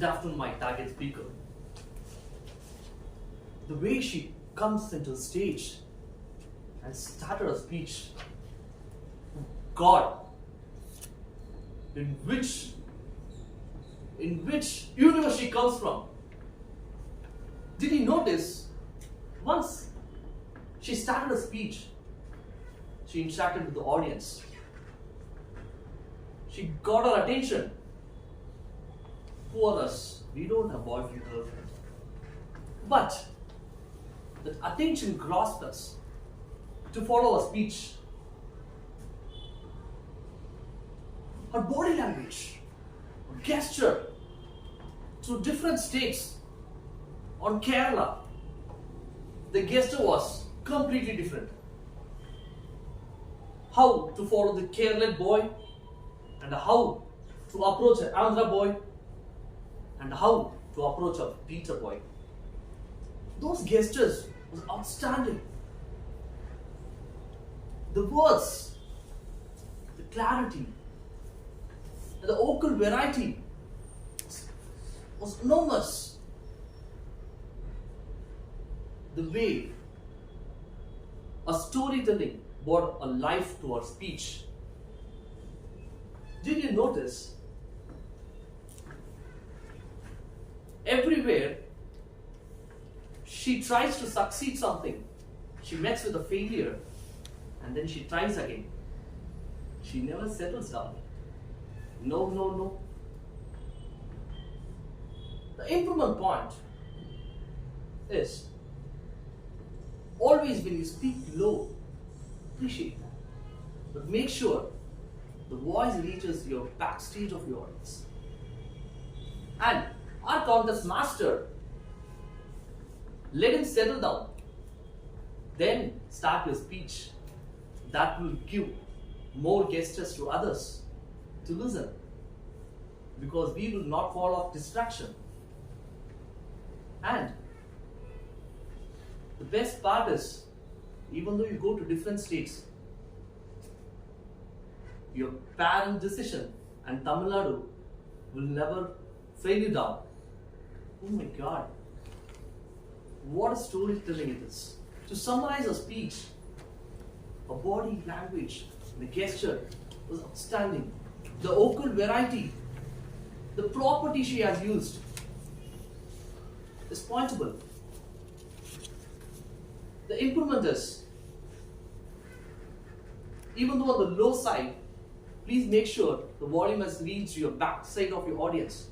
looked after my target speaker. The way she comes into the stage and started her speech. God, in which universe she comes from? Did you notice? Once she started her speech, she interacted with the audience. She got our attention. Who are us? We don't have boyfriend, girlfriend. But that attention grasped us to follow her speech. Her body language, her gesture through different states. On Kerala, the gesture was completely different. How to follow the Kerala boy, and how to approach an Andhra boy, and how to approach a Peter boy. Those gestures was outstanding. The words, the clarity, and the vocal variety was enormous. The way a storytelling brought a life to her speech. Did you notice? Everywhere she tries to succeed something, she meets with a failure and then she tries again. She never settles down. No, no, no. The improvement point is always when you speak low, appreciate that. But make sure the voice reaches your backstage of your audience. And our contest master, let him settle down. Then start your speech. That will give more gestures to others to listen. Because we will not fall off distraction. And the best part is, even though you go to different states, your parent decision and Tamil Nadu will never fail you down. Oh my God. What a storytelling it is. To summarize her speech, her body language, the gesture was outstanding. The vocal variety, the property she has used is pointable. The improvement is, even though on the low side, please make sure the volume has reached your back side of your audience.